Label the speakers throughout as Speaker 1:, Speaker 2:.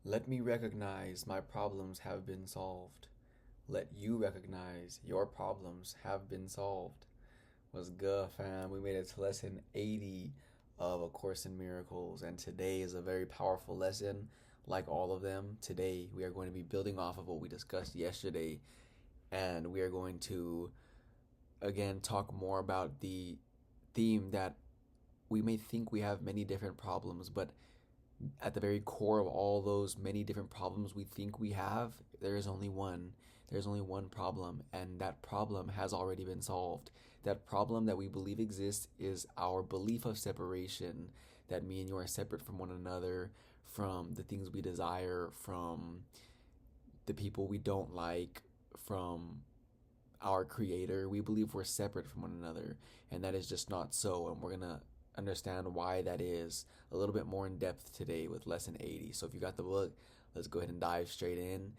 Speaker 1: Let me recognize my problems have been solved. Let you recognize your problems have been solved. What's good, fam? We made it to lesson 80 of A Course in Miracles, and today is a very powerful lesson. Like all of them, today we are going to be building off of what we discussed yesterday, and we are going to again talk more about the theme that we may think we have many different problems, but at the very core of all those many different problems we think we have, there is only one. There's only one problem, and that problem has already been solved. That problem that we believe exists is our belief of separation, that me and you are separate from one another, from the things we desire, from the people we don't like, from our creator. We believe we're separate from one another, and that is just not so. And we're going to understand why that is a little bit more in depth today with lesson 80. So if you got the book, let's go ahead and dive straight in.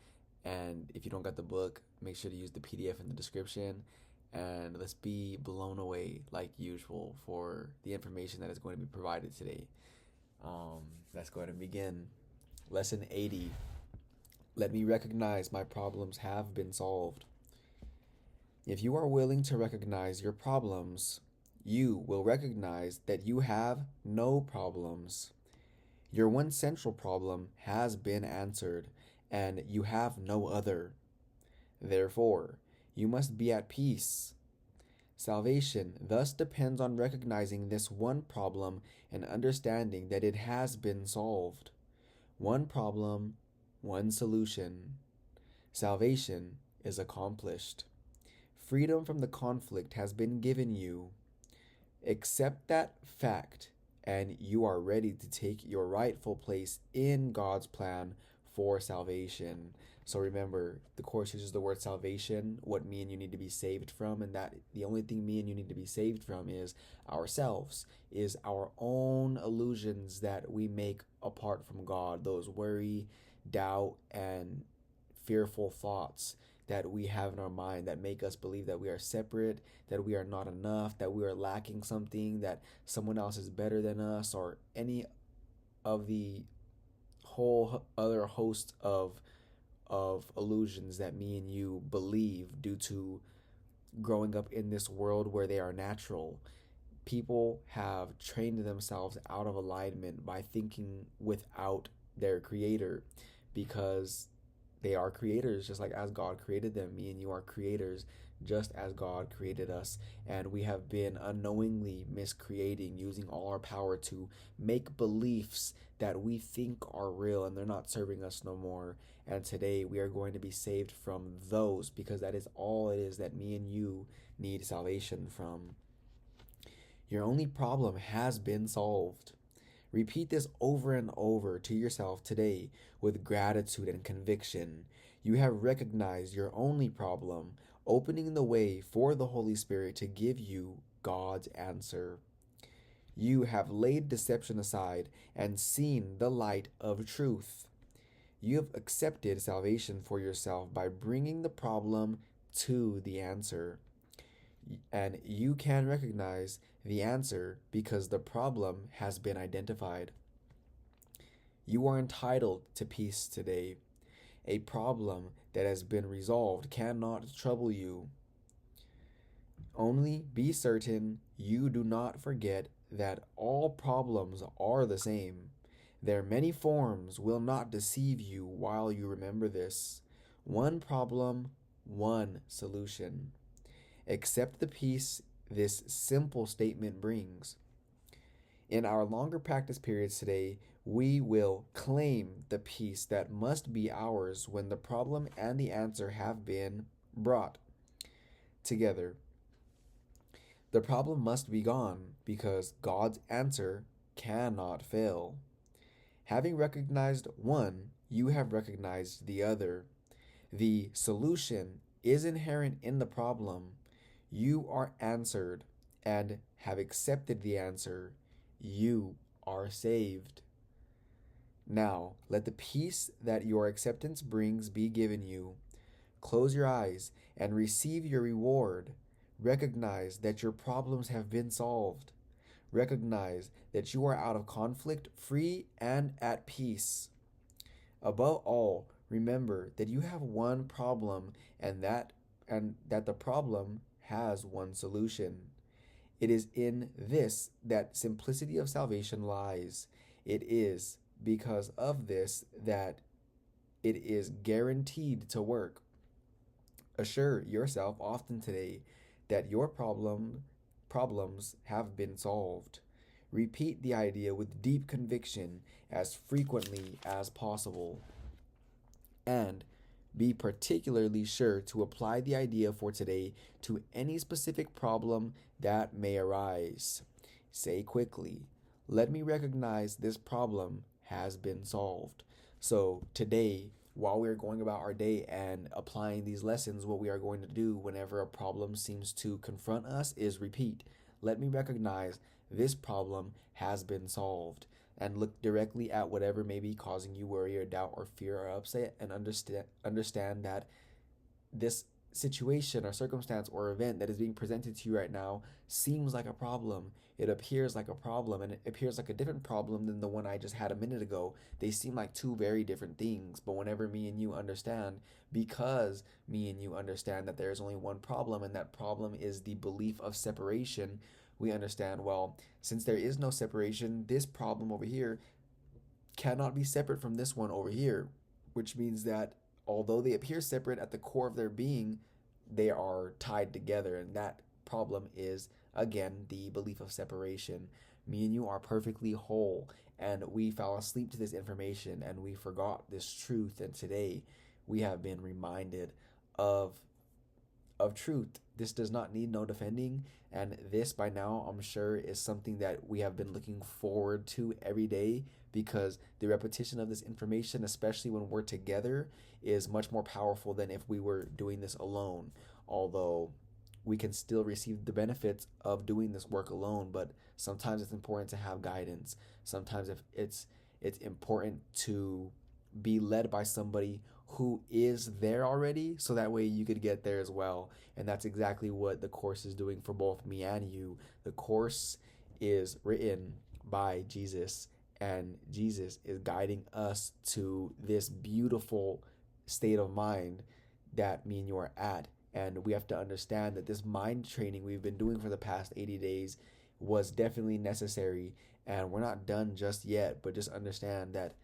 Speaker 1: And if you don't got the book, make sure to use the PDF in the description. And let's be blown away like usual for the information that is going to be provided today. Let's go ahead and begin. Lesson 80. Let me recognize my problems have been solved. If you are willing to recognize your problems, you will recognize that you have no problems. Your one central problem has been answered, and you have no other. Therefore, you must be at peace. Salvation thus depends on recognizing this one problem and understanding that it has been solved. One problem, one solution. Salvation is accomplished. Freedom from the conflict has been given you. Accept that fact, and you are ready to take your rightful place in God's plan for salvation. So remember, the Course uses the word salvation, what me and you need to be saved from, and that the only thing me and you need to be saved from is ourselves, is our own illusions that we make apart from God, those worry, doubt, and fearful thoughts that we have in our mind that make us believe that we are separate, that we are not enough, that we are lacking something, that someone else is better than us, or any of the whole other host of illusions that me and you believe due to growing up in this world where they are natural. People have trained themselves out of alignment by thinking without their creator, because they are creators just like as God created them. Me and you are creators just as God created us, and we have been unknowingly miscreating, using all our power to make beliefs that we think are real, and they're not serving us no more. And today we are going to be saved from those, because that is all it is that me and you need salvation from. Your only problem has been solved. Repeat this over and over to yourself today with gratitude and conviction. You have recognized your only problem, opening the way for the Holy Spirit to give you God's answer. You have laid deception aside and seen the light of truth. You have accepted salvation for yourself by bringing the problem to the answer. And you can recognize the answer because the problem has been identified. You are entitled to peace today. A problem that has been resolved cannot trouble you. Only be certain you do not forget that all problems are the same. Their many forms will not deceive you while you remember this. One problem, one solution. Accept the peace this simple statement brings. In our longer practice periods today, we will claim the peace that must be ours when the problem and the answer have been brought together. The problem must be gone because God's answer cannot fail. Having recognized one, you have recognized the other. The solution is inherent in the problem. You are answered and have accepted the answer. You are saved. Now, let the peace that your acceptance brings be given you. Close your eyes and receive your reward. Recognize that your problems have been solved. Recognize that you are out of conflict, free, and at peace. Above all, remember that you have one problem and that the problem has one solution. It is in this that simplicity of salvation lies. It is because of this that it is guaranteed to work. Assure yourself often today that your problems have been solved. Repeat the idea with deep conviction as frequently as possible. And be particularly sure to apply the idea for today to any specific problem that may arise. Say quickly, let me recognize this problem has been solved. So today, while we're going about our day and applying these lessons, what we are going to do whenever a problem seems to confront us is repeat, let me recognize this problem has been solved, and look directly at whatever may be causing you worry or doubt or fear or upset, and understand that this situation or circumstance or event that is being presented to you right now seems like a problem. It appears like a problem, and it appears like a different problem than the one I just had a minute ago. They seem like two very different things, but whenever me and you understand, because me and you understand that there is only one problem, and that problem is the belief of separation, we understand, well, since there is no separation, this problem over here cannot be separate from this one over here, which means that although they appear separate at the core of their being, they are tied together. And that problem is, again, the belief of separation. Me and you are perfectly whole, and we fell asleep to this information and we forgot this truth. And today we have been reminded of truth. This does not need no defending, and this by now I'm sure is something that we have been looking forward to every day, because the repetition of this information, especially when we're together, is much more powerful than if we were doing this alone. Although we can still receive the benefits of doing this work alone, but sometimes it's important to have guidance. Sometimes if it's important to be led by somebody who is there already, so that way you could get there as well. And that's exactly what the course is doing for both me and you. The course is written by Jesus, and Jesus is guiding us to this beautiful state of mind that me and you are at. And we have to understand that this mind training we've been doing for the past 80 days was definitely necessary, and we're not done just yet. But just understand that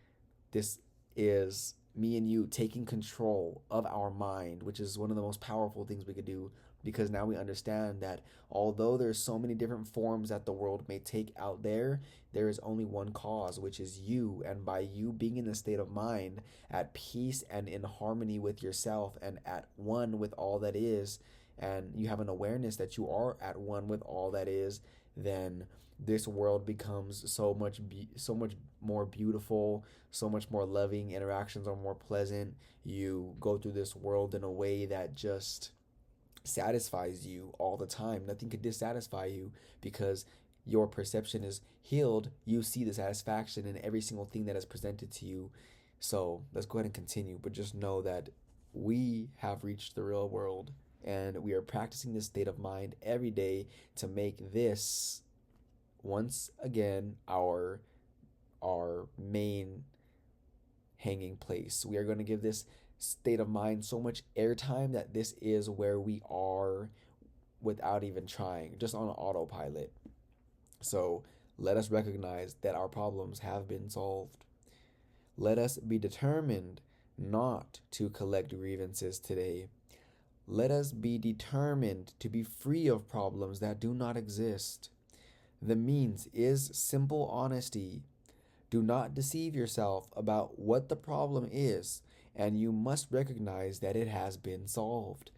Speaker 1: this is me and you taking control of our mind, which is one of the most powerful things we could do, because now we understand that although there's so many different forms that the world may take out there, there is only one cause, which is you. And by you being in a state of mind at peace and in harmony with yourself and at one with all that is, and you have an awareness that you are at one with all that is, then this world becomes so much more beautiful, so much more loving. Interactions are more pleasant. You go through this world in a way that just satisfies you all the time. Nothing could dissatisfy you, because your perception is healed. You see the satisfaction in every single thing that is presented to you. So let's go ahead and continue, but just know that we have reached the real world, and we are practicing this state of mind every day to make this once again our main hanging place. We are going to give this state of mind so much airtime that this is where we are without even trying, just on autopilot. So let us recognize that our problems have been solved. Let us be determined not to collect grievances today. Let us be determined to be free of problems that do not exist. The means is simple honesty. Do not deceive yourself about what the problem is, and you must recognize that it has been solved.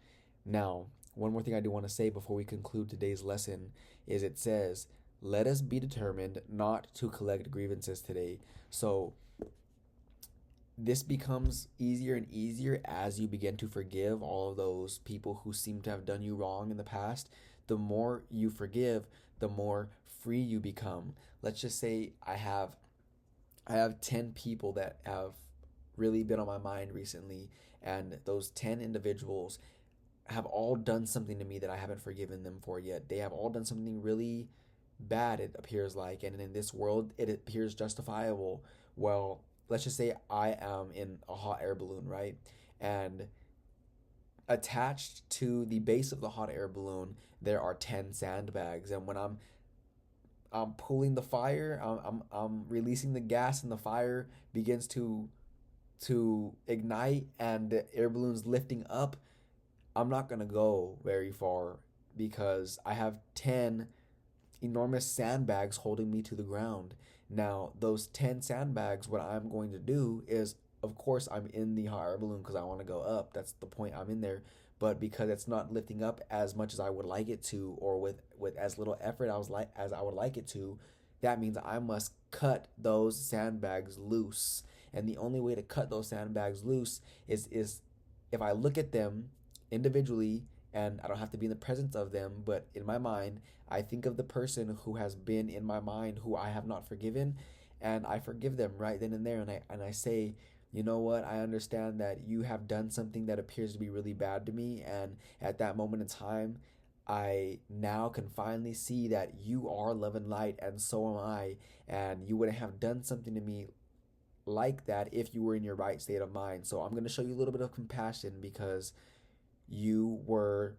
Speaker 1: Now, one more thing I do want to say before we conclude today's lesson is it says, let us be determined not to collect grievances today. So this becomes easier and easier as you begin to forgive all of those people who seem to have done you wrong in the past. The more you forgive, the more free you become. Let's just say I have 10 people that have really been on my mind recently, and those 10 individuals have all done something to me that I haven't forgiven them for yet. They have all done something really bad, it appears like, and in this world it appears justifiable. Well, let's just say I am in a hot air balloon, right? And attached to the base of the hot air balloon, there are 10 sandbags. And when I'm pulling the fire, I'm releasing the gas, and the fire begins to ignite, and the air balloon's lifting up. I'm not gonna go very far because I have 10 enormous sandbags holding me to the ground. Now, those 10 sandbags, what I'm going to do is, of course, I'm in the hot air balloon because I want to go up. That's the point, I'm in there. But because it's not lifting up as much as I would like it to, or with as little effort as I would like it to, that means I must cut those sandbags loose. And the only way to cut those sandbags loose is if I look at them individually, and I don't have to be in the presence of them, but in my mind, I think of the person who has been in my mind who I have not forgiven, and I forgive them right then and there, and I say, you know what, I understand that you have done something that appears to be really bad to me, and at that moment in time, I now can finally see that you are love and light, and so am I, and you wouldn't have done something to me like that if you were in your right state of mind. So I'm going to show you a little bit of compassion because you were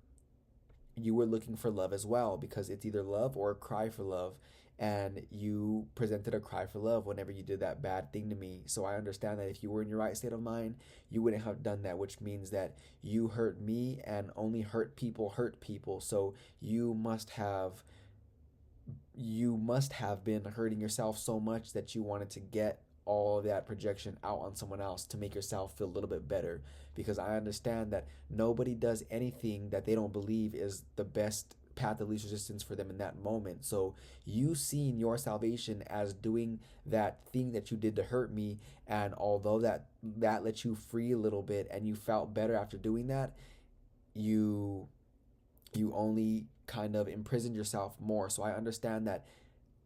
Speaker 1: you were looking for love as well, because it's either love or a cry for love, and you presented a cry for love whenever you did that bad thing to me. So I understand that if you were in your right state of mind, you wouldn't have done that, which means that you hurt me, and only hurt people hurt people. So you must have been hurting yourself so much that you wanted to get all of that projection out on someone else to make yourself feel a little bit better, because I understand that nobody does anything that they don't believe is the best path of least resistance for them in that moment. So you seen your salvation as doing that thing that you did to hurt me, and although that let you free a little bit and you felt better after doing that, you you only kind of imprisoned yourself more. So I understand that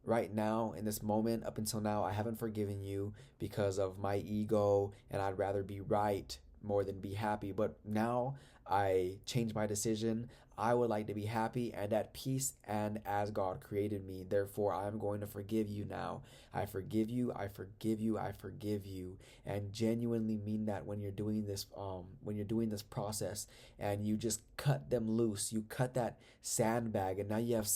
Speaker 1: right now, in this moment, up until now, I haven't forgiven you because of my ego, and I'd rather be right more than be happy. But now I changed my decision. I would like to be happy and at peace and as God created me. Therefore, I'm going to forgive you now. I forgive you. I forgive you. I forgive you. And genuinely mean that when you're doing this process, and you just cut them loose. You cut that sandbag, and now you have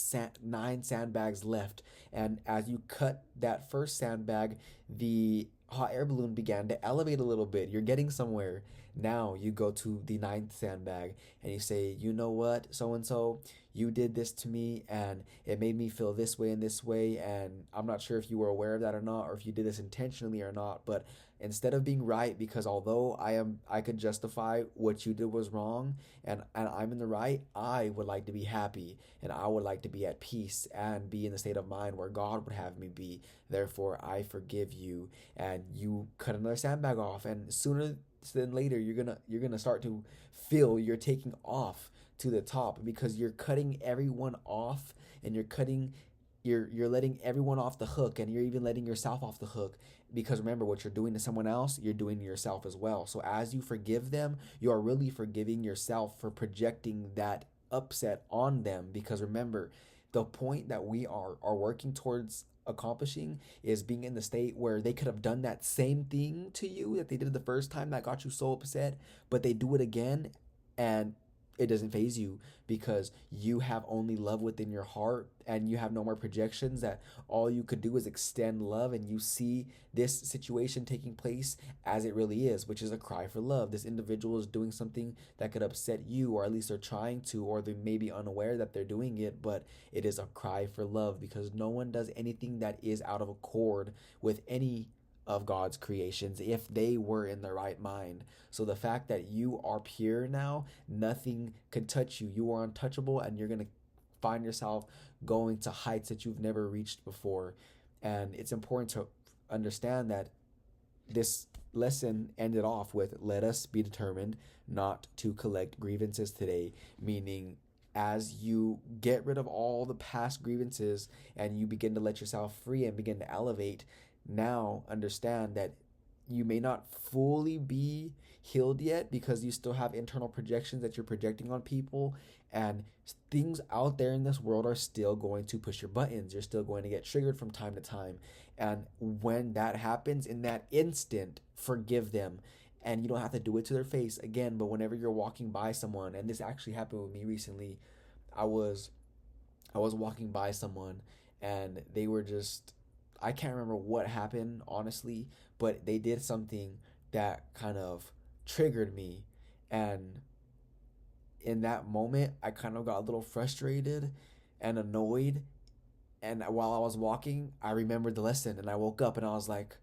Speaker 1: 9 sandbags left. And as you cut that first sandbag, the hot air balloon began to elevate a little bit. You're getting somewhere. Now you go to the 9th sandbag, and you say, you know what, so and so, you did this to me, and it made me feel this way and this way. And I'm not sure if you were aware of that or not, or if you did this intentionally or not. But instead of being right, because although I could justify what you did was wrong, and I'm in the right, I would like to be happy, and I would like to be at peace and be in the state of mind where God would have me be. Therefore, I forgive you. And you cut another sandbag off, and sooner than later, you're gonna start to feel you're taking off to the top, because you're cutting everyone off, and you're letting everyone off the hook, and you're even letting yourself off the hook. Because remember, what you're doing to someone else, you're doing to yourself as well. So as you forgive them, you are really forgiving yourself for projecting that upset on them. Because remember, the point that we are working towards accomplishing is being in the state where they could have done that same thing to you that they did the first time that got you so upset, but they do it again, and it doesn't phase you, because you have only love within your heart, and you have no more projections. That all you could do is extend love, and you see this situation taking place as it really is, which is a cry for love. This individual is doing something that could upset you, or at least they're trying to, or they may be unaware that they're doing it, but it is a cry for love, because no one does anything that is out of accord with any of God's creations if they were in the right mind. So the fact that you are pure now, nothing can touch you. You are untouchable, and you're going to find yourself going to heights that you've never reached before. And it's important to understand that this lesson ended off with, let us be determined not to collect grievances today, meaning as you get rid of all the past grievances and you begin to let yourself free and begin to elevate, now understand that you may not fully be healed yet, because you still have internal projections that you're projecting on people, and things out there in this world are still going to push your buttons. You're still going to get triggered from time to time, And when that happens, in that instant, forgive them. And you don't have to do it to their face again, but whenever you're walking by someone, and this actually happened with me recently, I was I was walking by someone and they were just, I can't remember what happened honestly, but they did something that kind of triggered me. And in that moment, I kind of got a little frustrated and annoyed. And while I was walking, I remembered the lesson and I woke up and I was like,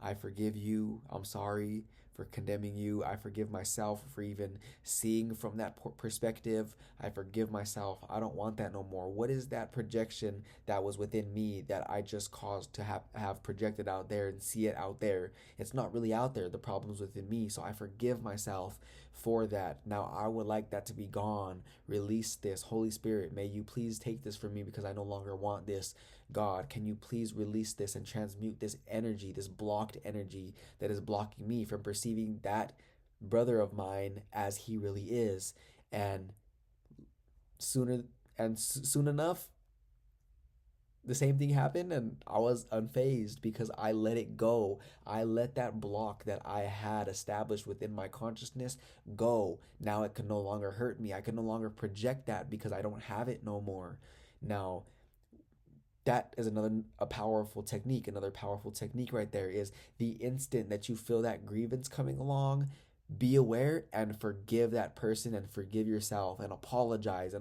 Speaker 1: I forgive you. I'm sorry for condemning you. I forgive myself for even seeing from that perspective. I forgive myself. I don't want that no more. What is that projection that was within me that I just caused to have projected out there and see it out there? It's not really out there. The problem's within me. So I forgive myself for that. Now I would like that to be gone. Release this. Holy Spirit, may you please take this from me because I no longer want this. God, can you please release this and transmute this energy, this blocked energy that is blocking me from perceiving that brother of mine as he really is? And sooner soon enough, the same thing happened and I was unfazed because I let it go. I let that block that I had established within my consciousness go. Now it can no longer hurt me. I can no longer project that because I don't have it no more. Now, that is another powerful technique right there is the instant that you feel that grievance coming along, be aware and forgive that person and forgive yourself and apologize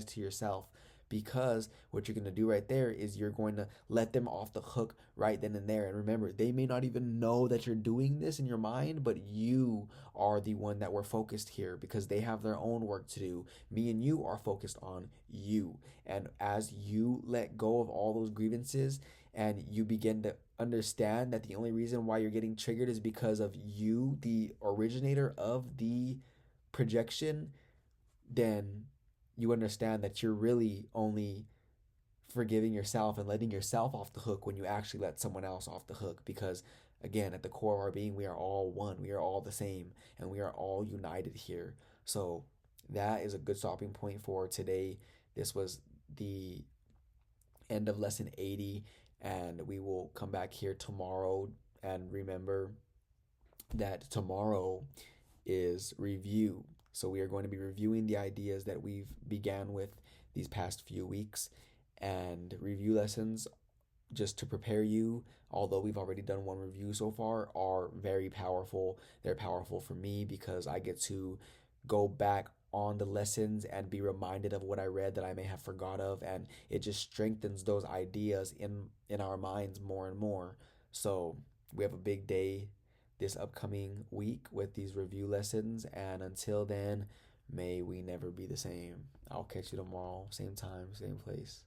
Speaker 1: to yourself, because what you're going to do right there is you're going to let them off the hook right then and there. And remember, they may not even know that you're doing this in your mind, but you are the one that we're focused here because they have their own work to do. Me and you are focused on you. And as you let go of all those grievances and you begin to understand that the only reason why you're getting triggered is because of you, the originator of the projection, then you understand that you're really only forgiving yourself and letting yourself off the hook when you actually let someone else off the hook. Because again, at the core of our being, we are all one, we are all the same, and we are all united here. So that is a good stopping point for today. This was the end of lesson 80, and we will come back here tomorrow. And remember that tomorrow is review. So we are going to be reviewing the ideas that we've began with these past few weeks, and review lessons, just to prepare you, although we've already done one review so far, are very powerful. They're powerful for me because I get to go back on the lessons and be reminded of what I read that I may have forgot of, and it just strengthens those ideas in our minds more and more. So we have a big day this upcoming week with these review lessons, and until then, may we never be the same. I'll catch you tomorrow, same time, same place.